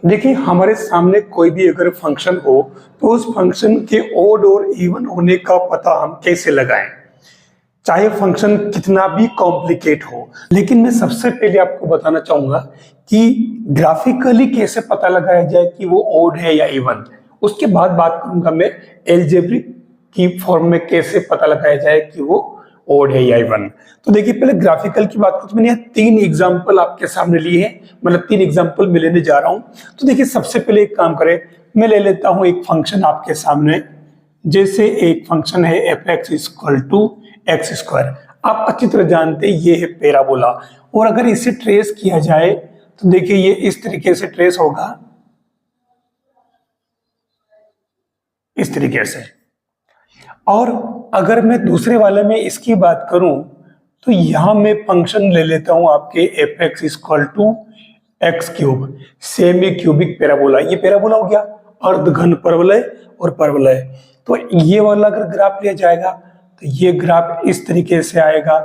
देखिए हमारे सामने कोई भी अगर फंक्शन हो तो उस फंक्शन के ओड और इवन होने का पता हम कैसे लगाएं, चाहे फंक्शन कितना भी कॉम्प्लिकेट हो। लेकिन मैं सबसे पहले आपको बताना चाहूंगा कि ग्राफिकली कैसे पता लगाया जाए कि वो ओड है या इवन। उसके बाद बात करूंगा मैं एल्जेब्रिक की फॉर्म में कैसे पता लगाया जाए कि वो ओड है या इवन। तो देखिए पहले ग्राफिकल की बात करूं तो मैंने यहाँ 3 एग्जांपल आपके सामने लिए हैं, मतलब 3 एग्जांपल मैं लेने जा रहा हूं। तो देखिए सबसे पहले एक काम करें, मैं ले लेता हूं एक फंक्शन आपके सामने। जैसे एक फंक्शन है f x equal to x square. आप अच्छी तरह जानते हैं ये है पैराबोला, और अगर इसे ट्रेस किया जाए तो देखिए ये इस तरीके से ट्रेस होगा, इस तरीके से। और अगर मैं दूसरे वाले में इसकी बात करूं तो यहां मैं फंक्शन ले लेता हूं आपके f x equal to x cube, semi cubic parabola. ये पैराबोला हो गया, अर्धघन परवलय और परवलय। तो ये वाला अगर ग्राफ लिया जाएगा तो ये ग्राफ इस तरीके से आएगा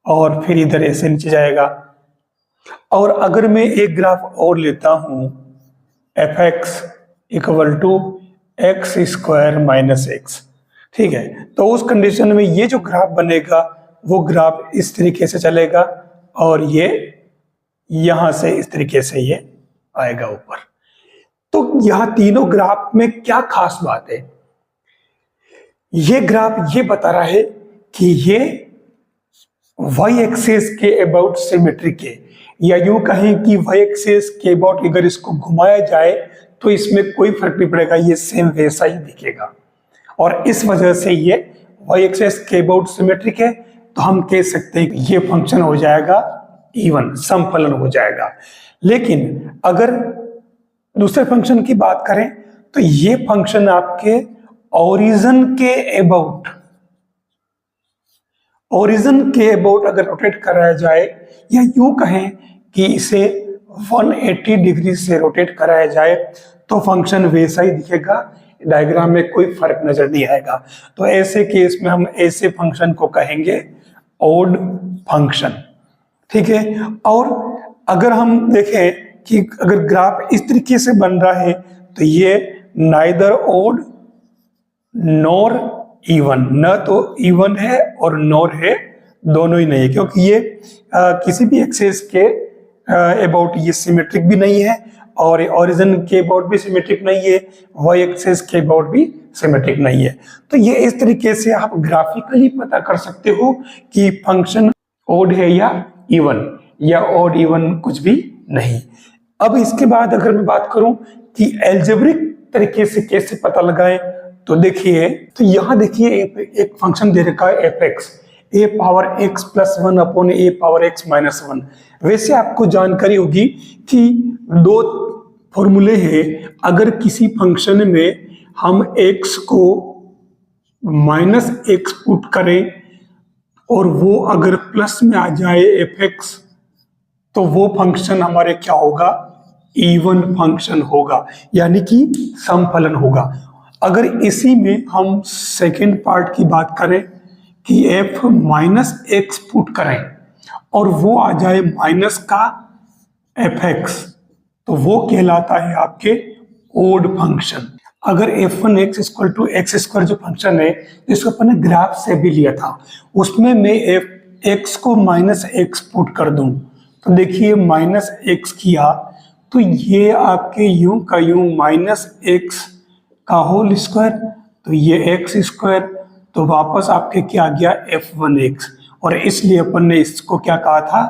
और फिर इधर ऐसे नीचे जाएगा। और अगर मैं एक ग्राफ और लेता हूं f x equal to x square minus x, ठीक है, तो उस कंडीशन में ये जो ग्राफ बनेगा वो ग्राफ इस तरीके से चलेगा और ये यहां से इस तरीके से ये आएगा ऊपर। तो यहां तीनों ग्राफ में क्या खास बात है, ये ग्राफ ये बता रहा है कि ये वाई एक्सिस के अबाउट सिमेट्रिक है, या यूं कहें कि वाई एक्सिस के अबाउट अगर इसको घुमाया जाए तो इसमें कोई फर्क नहीं पड़ेगा, ये सेम वैसा ही दिखेगा। और इस वजह से ये वाई एक्सिस के अबाउट सिमेट्रिक है, तो हम कह सकते हैं कि ये फंक्शन हो जाएगा इवन, समफलन हो जाएगा। लेकिन अगर दूसरे फंक्शन की बात करें तो ये फंक्शन आपके ओरिजिन के अबाउट, ओरिजिन के अबाउट अगर रोटेट कराया जाए, या यूं कहें कि इसे 180 डिग्री से रोटेट कराया जाए, तो फंक्शन वैसा ही दिखेगा, डायग्राम में कोई फर्क नजर नहीं आएगा। तो ऐसे केस में हम ऐसे फंक्शन को कहेंगे ओड फंक्शन, ठीक है। और अगर हम देखें कि अगर ग्राफ इस तरीके से बन रहा है तो ये नाइदर ओड नॉर इवन, न तो इवन है और नॉर है, दोनों ही नहीं है, क्योंकि ये किसी भी एक्सिस के अबाउट ये सिमेट्रिक भी नहीं है और ओरिजिन के अबाउट भी सिमेट्रिक नहीं है, वाई एक्सिस के अबाउट भी सिमेट्रिक नहीं है। तो ये इस तरीके से आप ग्राफिकली पता कर सकते हो कि फंक्शन ओड है या इवन, या ओड इवन कुछ भी नहीं। अब इसके बाद अगर मैं बात करूं कि एल्जेब्रिक तरीके से कैसे पता लगाएं, तो देखिए, तो यहां देखिए एक फंक्शन दे रखा है एफ एक्स, ए पावर एक्स प्लस 1 अपॉन ए पावर एक्स माइनस 1। वैसे आपको जानकारी होगी कि 2 फॉर्मूले हैं। अगर किसी फंक्शन में हम x को माइनस एक्स पुट करें और वो अगर प्लस में आ जाए एफ एक्स, तो वो फंक्शन हमारे क्या होगा, इवन फंक्शन होगा, यानी कि समफलन होगा। अगर इसी में हम सेकेंड पार्ट की बात करें कि f माइनस एक्स पुट करें और वो आ जाए माइनस का एफ एक्स, तो वो कहलाता है आपके ओड फंक्शन। अगर f1 x equal to x square जो फंक्शन है जिसको अपन ने ग्राफ से भी लिया था, उसमें मैं x को माइनस एक्स पुट कर दूं, तो देखिए माइनस एक्स किया तो ये आपके यूं का यूं माइनस एक्स का होल स्क्वायर, तो ये एक्स स्क्वायर, तो वापस आपके क्या आ गया f1x, और इसलिए अपन ने इसको क्या कहा था,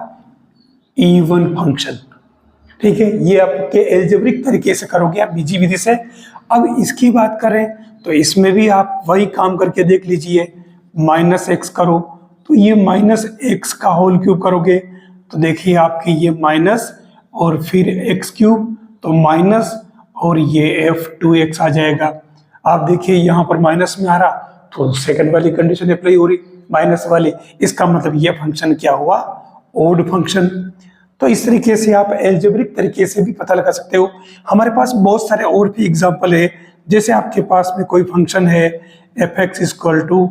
इवन फंक्शन, ठीक है। ये आपके एल्जेब्रिक तरीके से करोगे आप बीजी विधि से। अब इसकी बात करें तो इसमें भी आप वही काम करके देख लीजिए, माइनस एक्स करो तो ये माइनस एक्स का होल क्यूब करोगे तो देखिए आपकी ये माइनस और फिर एक्स क्यूब, तो माइनस और ये f2x आ जाएगा। आप देखिए यहाँ पर माइनस में आ रहा तो सेकंड वाली कंडीशन अप्लाई हो रही, माइनस वाली, इसका मतलब ये फंक्शन क्या हुआ, ओड फंक्शन। तो इस तरीके से आप एल्जेब्रिक तरीके से भी पता लगा सकते हो। हमारे पास बहुत सारे और भी एग्जाम्पल है, जैसे आपके पास में कोई फंक्शन है f x equal to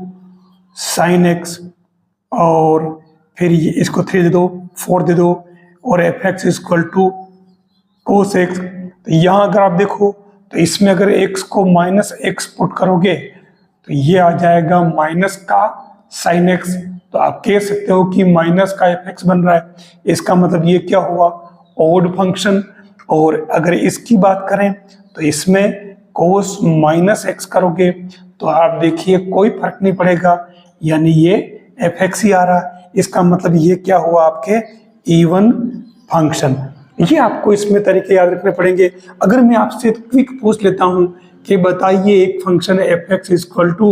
sine x, और फिर इसको 3 दे दो, 4 दे दो, और f x equal to cos x, तो यहाँ अगर आप देखो तो इसमें अगर x को -x पुट करोगे तो ये आ जाएगा माइनस का साइन x। तो आप कह सकते हो कि माइनस का fx बन रहा है, इसका मतलब ये क्या हुआ, ऑड फंक्शन। और अगर इसकी बात करें तो इसमें कोस -x करोगे तो आप देखिए कोई फर्क नहीं पड़ेगा, यानी ये fx ही आ रहा है। इसका मतलब ये क्या हुआ, आपके इवन फंक्शन। ये आपको इसमें तरीके याद रखने पड़ेंगे। अगर मैं आपसे क्विक पूछ लेता हूं कि बताइए एक function fx equal to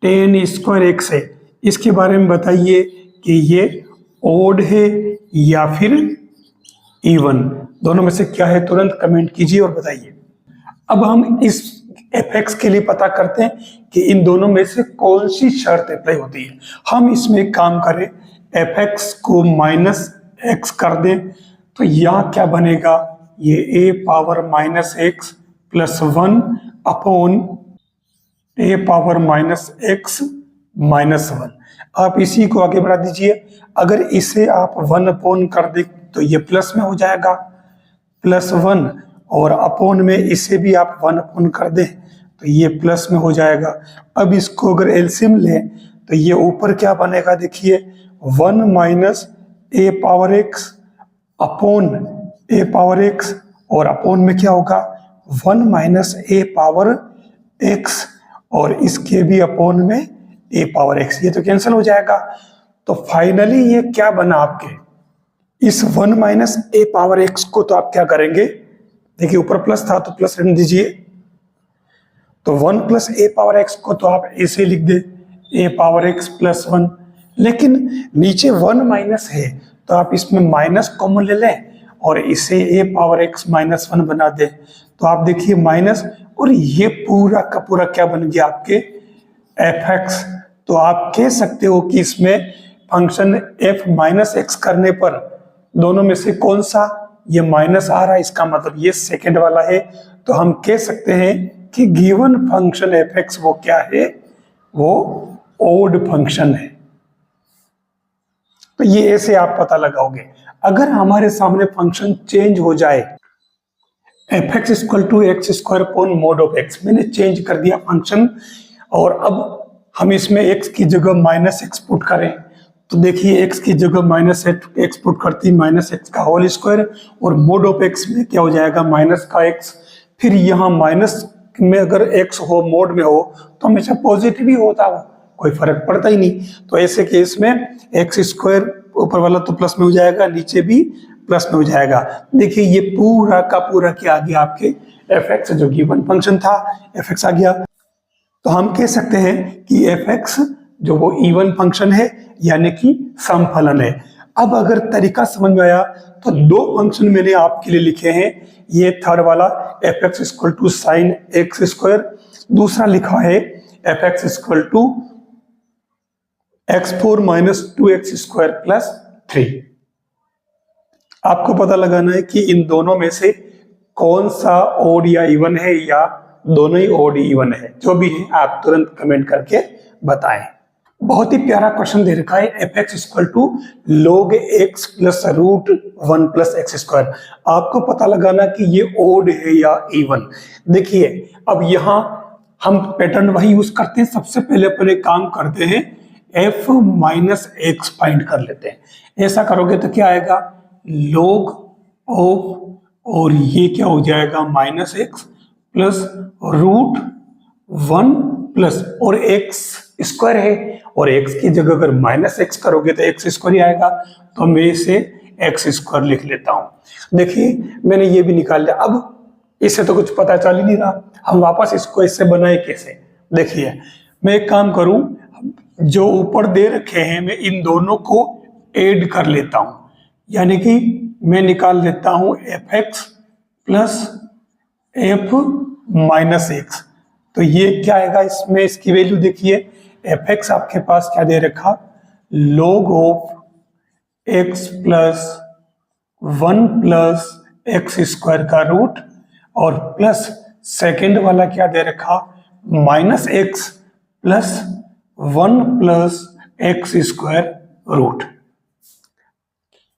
tan square x है, इसके बारे में बताइए कि ये ओड है या फिर इवन, दोनों में से क्या है, तुरंत कमेंट कीजिए और बताइए। अब हम इस fx के लिए पता करते हैं कि इन दोनों में से कौन सी शर्त अप्लाई होती है। हम इसमें एक काम करें, fx को -x कर दें तो यहाँ क्या बनेगा, ये a power -x plus 1 upon a power -x minus 1। आप इसी को आगे बढ़ा दीजिए। अगर इसे आप 1 अपॉन कर दे तो ये प्लस में हो जाएगा +1, और अपॉन में इसे भी आप 1 अपॉन कर दें तो ये प्लस में हो जाएगा। अब इसको अगर एलसीएम लें तो ये ऊपर क्या बनेगा, देखिए 1 minus a power x upon a power x, और अपॉन में क्या होगा 1 माइनस a पावर x, और इसके भी अपॉन में a पावर x, ये तो कैंसिल हो जाएगा। तो फाइनली ये क्या बना आपके, इस 1 माइनस a पावर x को तो आप क्या करेंगे, देखिए ऊपर प्लस था तो प्लस रहने दीजिए, तो 1 प्लस a पावर x को तो आप ऐसे लिख दे a पावर x प्लस 1, लेकिन नीचे 1 माइनस है तो आप इसमें माइनस कॉमन ले लें और इसे a पावर x माइनस 1 बना दे। तो आप देखिए माइनस, और ये पूरा का पूरा क्या बन गया आपके fx। तो आप कह सकते हो कि इसमें फंक्शन f माइनस x करने पर दोनों में से कौन सा, ये माइनस आ रहा है, इसका मतलब ये सेकंड वाला है। तो हम कह सकते हैं कि गिवन फंक्शन fx वो क्या है, वो ओड फंक्शन है। तो ये ऐसे आप पता लगाओगे। अगर हमारे सामने फंक्शन चेंज हो जाए, fx equal to x square upon mod of x, मैंने चेंज कर दिया फंक्शन, और अब हम इसमें x की जगह -x पुट करें तो देखिए x की जगह -x पुट करती -x का होल स्क्वायर, और मोड ऑफ x में क्या हो जाएगा माइनस का x। फिर यहाँ माइनस में अगर x हो मोड में हो तो हमेशा पॉजिटिव ही होता हो, कोई फर्क पड़ता ही नहीं। तो ऐसे केस में एक्स स्क्वायर ऊपर वाला तो प्लस में हो जाएगा, नीचे भी प्लस में हो जाएगा। देखिए ये पूरा का पूरा क्या आ गया आपके fx, जो गिवन फंक्शन था fx आ गया। तो हम कह सकते हैं कि fx जो वो इवन फंक्शन है, यानी कि समफलन है। अब अगर तरीका समझ में आया तो दो फंक्शन मैंने आपके लिए लिखे हैं। ये थर्ड वाला fx equal to sine x square, दूसरा लिखा है fx equal to x4 minus 2x square plus 3। आपको पता लगाना है कि इन दोनों में से कौन सा ओड या इवन है, या दोनों ही ओड इवन है। जो भी है आप तुरंत कमेंट करके बताएं। बहुत ही प्यारा क्वेश्चन दे रखा है, fx equal to log x plus root 1 plus x square. आपको पता लगाना कि ये ओड है या इवन। देखिए अब यहाँ हम पैटर्न वही यूज करते हैं। सबसे पहले अपन एक काम करते हैं, f माइनस एक्स फाइंड कर लेते हैं। ऐसा करोगे तो क्या आएगा, log ऑफ, और ये क्या हो जाएगा -x प्लस रूट 1 प्लस, और x स्क्वायर है, और x की जगह अगर -x करोगे तो x स्क्वायर ही आएगा। तो मैं इसे x स्क्वायर लिख लेता हूं। देखिए मैंने ये भी निकाल लिया। अब इससे तो कुछ पता चल ही नहीं रहा, हम वापस इसको इससे बनाए कैसे। देखिए मैं एक काम करूं, जो ऊपर दे रखे हैं मैं इन दोनों को ऐड कर लेता हूं, यानी कि मैं निकाल लेता हूं fx plus f minus x. तो ये क्या आएगा, इसमें इसकी वैल्यू देखिए, fx आपके पास क्या दे रखा, log of x plus 1 plus x square का रूट, और प्लस सेकेंड वाला क्या दे रखा, -x plus 1 plus x square root.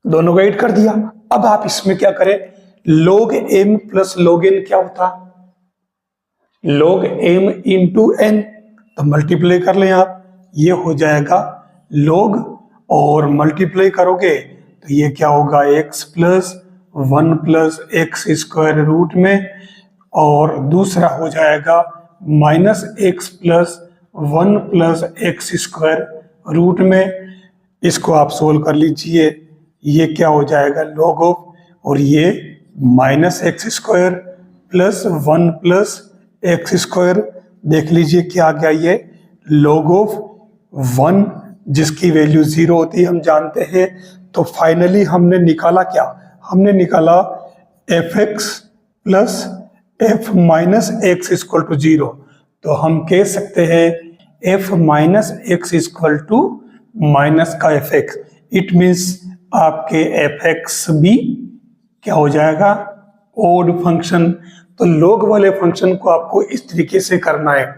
दोनों को ऐड कर दिया। अब आप इसमें क्या करें, log m plus log n क्या होता? log m इंटू n, तो मल्टीप्लाई कर लें आप, ये हो जाएगा log, और मल्टीप्लाई करोगे तो ये क्या होगा, x plus 1 plus x square root में, और दूसरा हो जाएगा minus x plus 1 plus x square root में। इसको आप सोल्व कर लीजिए, ये क्या हो जाएगा log ऑफ, और ये minus x square plus 1 plus x square, देख लीजिए क्या आ गया, ये log ऑफ 1 जिसकी वैल्यू 0 होती है हम जानते हैं। तो फाइनली हमने निकाला क्या, हमने निकाला f x plus f minus x equal to 0। तो हम कह सकते हैं f minus x equal to minus का एफ एक्स, इट मीन्स आपके एफ एक्स भी क्या हो जाएगा, ओड फंक्शन। तो log वाले फंक्शन को आपको इस तरीके से करना है।